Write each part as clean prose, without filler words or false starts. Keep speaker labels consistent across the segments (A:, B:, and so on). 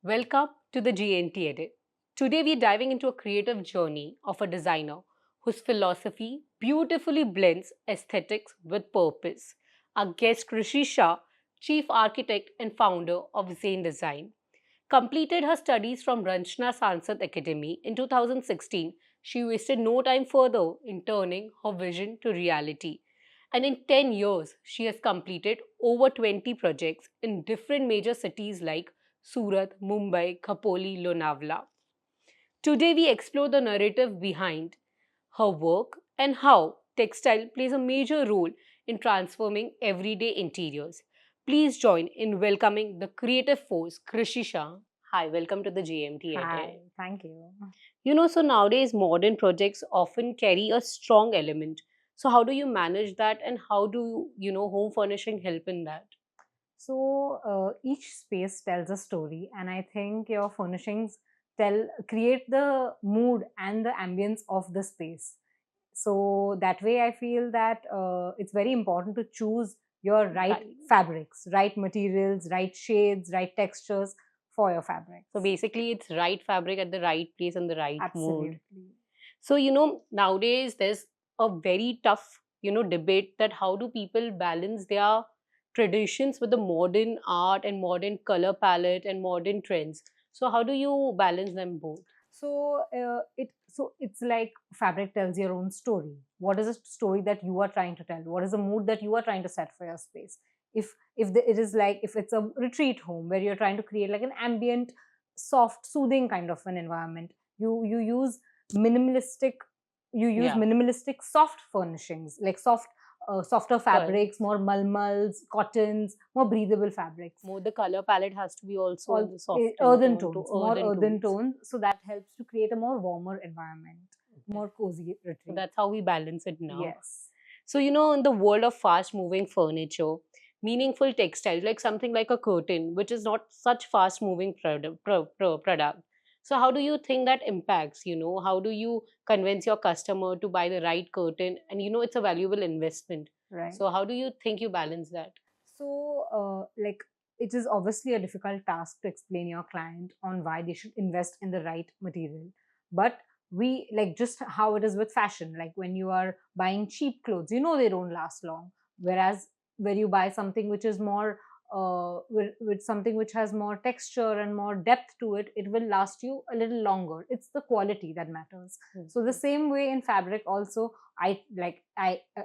A: Welcome to the JMT edit. Today we're diving into a creative journey of a designer whose philosophy beautifully blends aesthetics with purpose. Our guest Krishi Shah, chief architect and founder of Zain Design, completed her studies from Ranchna Sansad Academy in 2016. She wasted no time further in turning her vision to reality. And in 10 years, she has completed over 20 projects in different major cities like Surat, Mumbai, Khopoli, Lonavala. Today, we explore the narrative behind her work and how textile plays a major role in transforming everyday interiors. Please join in welcoming the creative force, Krishi Shah. Hi, welcome to the JMT
B: Hi,
A: edit.
B: thank you.
A: So nowadays modern projects often carry a strong element. So how do you manage that and how do home furnishing help in that?
B: Each space tells a story, and I think your furnishings create the mood and the ambience of the space. So that way, I feel that it's very important to choose your right
A: Right.
B: fabrics, right materials, right shades, right textures for your fabrics.
A: So basically it's right fabric at the right place and the right mood.
B: Absolutely.
A: So nowadays there's a very tough debate that how do people balance their traditions with the modern art and modern color palette and modern trends. So how do you balance them both?
B: It's like fabric tells your own story. What is a story that you are trying to tell? What is the mood that you are trying to set for your space? It is like if it's a retreat home where you're trying to create like an ambient, soft, soothing kind of an environment, you use minimalistic
A: Yeah.
B: minimalistic soft furnishings like softer
A: Correct.
B: fabrics, more mulmals, cottons, more breathable fabrics,
A: More the color palette has to be also
B: all
A: on the soften
B: earthen
A: tone to
B: tones, more
A: earthen
B: earthen
A: tones.
B: tones. So that helps to create a more warmer environment,
A: Okay.
B: more cozy
A: So
B: retreat.
A: that's how we balance it now.
B: Yes.
A: So, in the world of fast moving furniture, meaningful textiles, like something like a curtain, which is not such fast moving product. So, how do you think that impacts? How do you convince your customer to buy the right curtain? And, it's a valuable investment.
B: Right.
A: So, how do you think you balance that?
B: Like it is obviously a difficult task to explain your client on why they should invest in the right material. But we like just how it is with fashion. Like when you are buying cheap clothes, they don't last long. Whereas when you buy something which is more with something which has more texture and more depth to it, it will last you a little longer. It's the quality that matters. So the same way in fabric also, I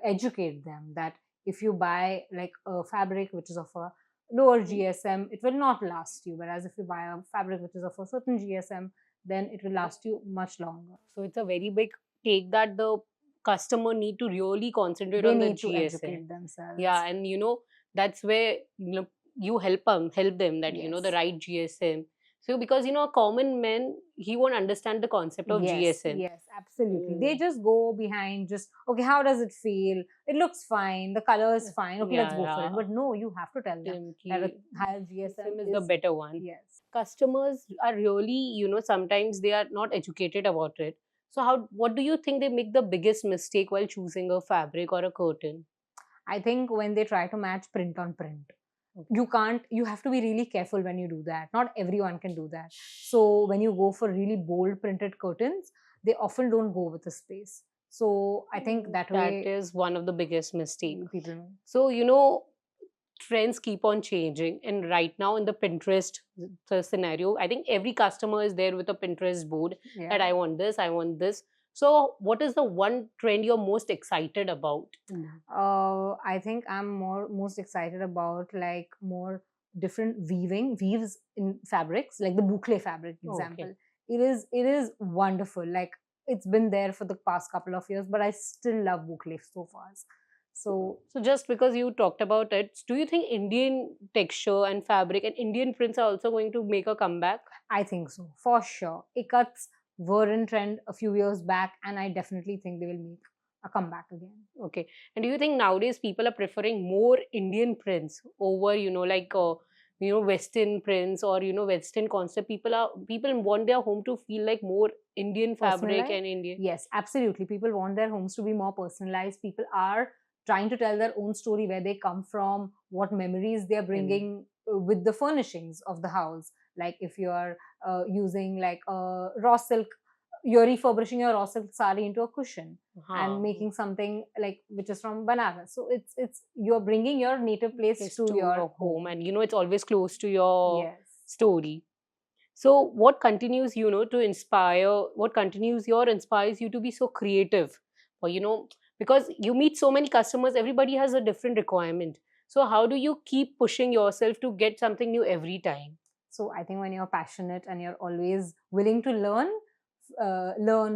B: educate them that if you buy like a fabric which is of a lower GSM, it will not last you. Whereas if you buy a fabric which is of a certain GSM, then it will last you much longer.
A: So, it's a very big take that the customer need to really concentrate
B: They
A: on the
B: need to
A: GSM.
B: educate themselves.
A: Yeah, and that's where you help them that the
B: Yes.
A: right GSM. So because a common man he won't understand the concept of
B: Yes,
A: GSM.
B: yes, absolutely. They
A: Mm.
B: just go behind, just okay, how does it feel? It looks fine, the color is fine, okay, let's
A: Yeah,
B: go for it.
A: yeah.
B: But no, you have to tell them that a higher GSM
A: GSM is the
B: is,
A: better one.
B: yes.
A: Customers are really sometimes they are not educated about it. So what do you think they make the biggest mistake while choosing a fabric or a curtain?
B: I think when they try to match print on print,
A: Okay.
B: you have to be really careful when you do that. Not everyone can do that. So when you go for really bold printed curtains, they often don't go with the space. So I think that
A: That
B: way
A: is one of the biggest mistake.
B: people.
A: So trends keep on changing, and right now in the Pinterest scenario, I think every customer is there with a Pinterest board that
B: Yeah.
A: I want this, I want this. So what is the one trend you're most excited about?
B: I think I'm most excited about like more different weaves in fabrics, like the boucle fabric example.
A: Okay.
B: It is wonderful. Like it's been there for the past couple of years, but I still love boucle so far.
A: So just because you talked about it, do you think Indian texture and fabric and Indian prints are also going to make a comeback?
B: I think so, for sure. Ikats were in trend a few years back, and I definitely think they will make a comeback again.
A: Okay. And do you think nowadays people are preferring more Indian prints over, Western prints or, Western concept? People want their home to feel like more Indian fabric
B: Personalized?
A: and Indian.
B: Yes, absolutely. People want their homes to be more personalized. People are trying to tell their own story, where they come from, what memories they are bringing with the furnishings of the house. Like if you are using like a raw silk, you're refurbishing your raw silk sari into a cushion and
A: Huh.
B: making something like which is from Banaras. So it's you're bringing your native place
A: Place
B: to
A: to
B: your
A: your home,
B: home.
A: and it's always close to your
B: Yes.
A: story. So what continues, to inspire, what continues your inspires you to be so creative? Or, because you meet so many customers, everybody has a different requirement. So how do you keep pushing yourself to get something new every time?
B: So I think when you're passionate and you're always willing to learn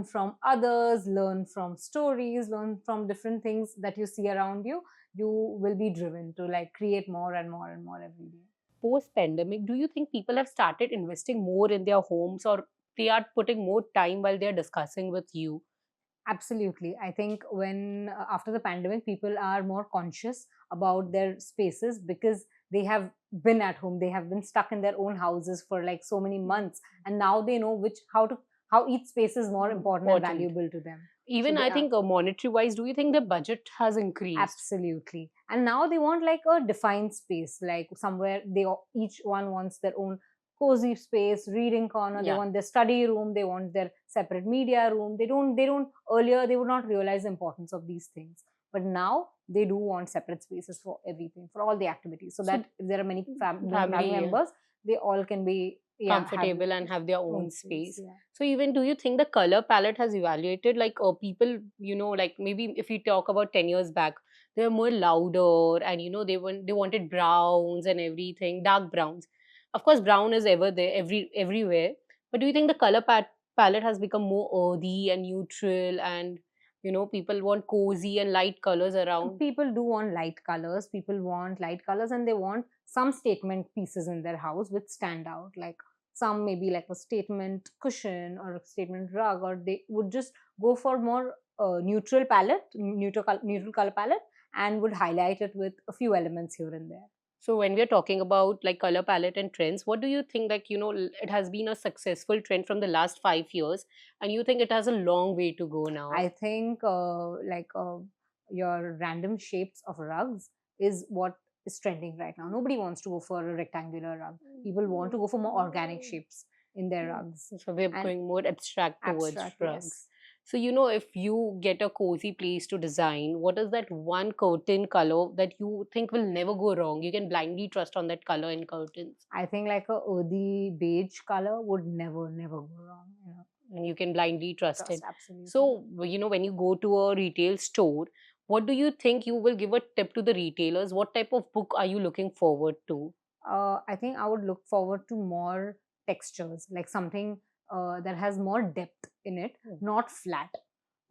B: from others, learn from stories, learn from different things that you see around you, you will be driven to like create more and more and more every day.
A: Post pandemic, do you think people have started investing more in their homes, or they are putting more time while they're discussing with you?
B: Absolutely. I think when after the pandemic, people are more conscious about their spaces because they have been at home. They have been stuck in their own houses for like so many months, and now they know how each space is more important and
A: Important.
B: valuable to them. So
A: Even
B: they
A: I
B: are
A: think monetary wise, do you think the budget has increased?
B: absolutely, and now they want like a defined space, like somewhere each one wants their own cozy space, reading corner. They
A: Yeah.
B: want their study room, they want their separate media room. They don't earlier they would not realize the importance of these things, but now they do want separate spaces for everything, for all the activities, so
A: So
B: that if there are many family
A: family
B: members, they all can be, yeah, have
A: comfortable and have their
B: own
A: own
B: space.
A: space.
B: Yeah.
A: So even do you think the color palette has evaluated, like people, like maybe if we talk about 10 years back, they were more louder, and they wanted browns and everything, dark browns. Of course, brown is ever there, everywhere. But do you think the palette has become more earthy and neutral, and people want cozy and light colors around?
B: People do want light colors. People want light colors, and they want some statement pieces in their house which stand out. Like some maybe like a statement cushion or a statement rug, or they would just go for more neutral color palette, and would highlight it with a few elements here and there.
A: So when we are talking about like color palette and trends, what do you think, like it has been a successful trend from the last 5 years, and you think it has a long way to go now?
B: I think your random shapes of rugs is what is trending right now. Nobody wants to go for a rectangular rug. People want to go for more organic shapes in their rugs.
A: So we're
B: And
A: going more abstract towards
B: abstract,
A: rugs.
B: yes.
A: So if you get a cozy place to design, what is that one curtain color that you think will never go wrong? You can blindly trust on that color in curtains,
B: I think like a earthy beige color would never go wrong.
A: and you can blindly trust
B: Trust
A: it.
B: absolutely.
A: So, when you go to a retail store, what do you think you will give a tip to the retailers? What type of book are you looking forward to?
B: I think I would look forward to more textures, like something that has more depth in it,
A: Hmm.
B: not flat.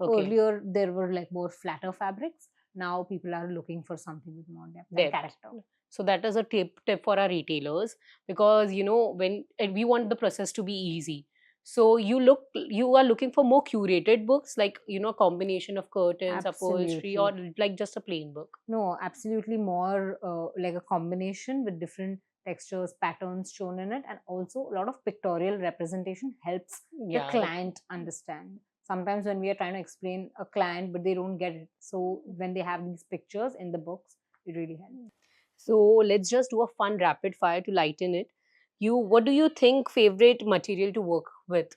A: Okay,
B: Earlier, there were like more flatter fabrics. Now people are looking for something with more depth and
A: depth.
B: character.
A: So that is a tip for our retailers, because when and we want the process to be easy. So you are looking for more curated books, like combination of curtains, upholstery, or
B: Absolutely.
A: like just a plain book.
B: No, absolutely more like a combination with different textures, patterns shown in it, and also a lot of pictorial representation helps the
A: Yeah.
B: client understand. Sometimes when we are trying to explain a client, but they don't get it. So when they have these pictures in the books, it really helps.
A: So let's just do a fun rapid fire to lighten it. What do you think favorite material to work with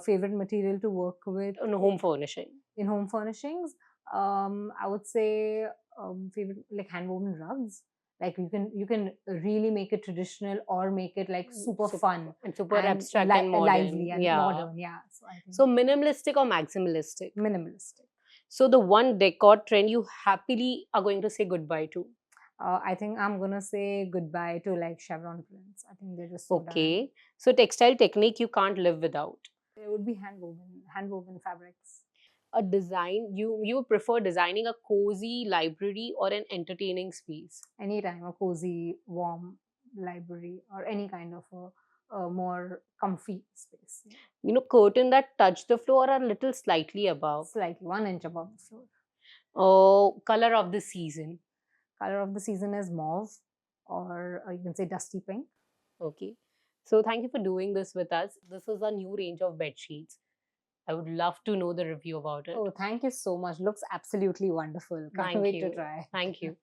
B: Favorite material to work with
A: in home furnishing?
B: in home furnishings, I would say favorite like handwoven rugs. Like you can really make it traditional or make it like super fun
A: Super
B: and
A: abstract and modern.
B: lively and
A: Yeah.
B: modern. Yeah, so I think
A: So minimalistic or maximalistic?
B: minimalistic.
A: So the one decor trend you happily are going to say goodbye to.
B: I think I'm gonna say goodbye to like chevron prints. I think they're just so done.
A: Okay. So textile technique you can't live without.
B: It would be handwoven fabrics.
A: A design you prefer designing a cozy library or an entertaining space?
B: Anytime a cozy, warm library or any kind of a more comfy space.
A: Curtain that touch the floor or a little slightly above.
B: Slightly 1 inch above the floor.
A: Oh, color of the season.
B: Color of the season is mauve, or you can say dusty pink.
A: Okay. So thank you for doing this with us. This is a new range of bed sheets. I would love to know the review about it.
B: Oh, thank you so much. Looks absolutely wonderful. Can't
A: Thank
B: wait to
A: you.
B: try.
A: Thank you.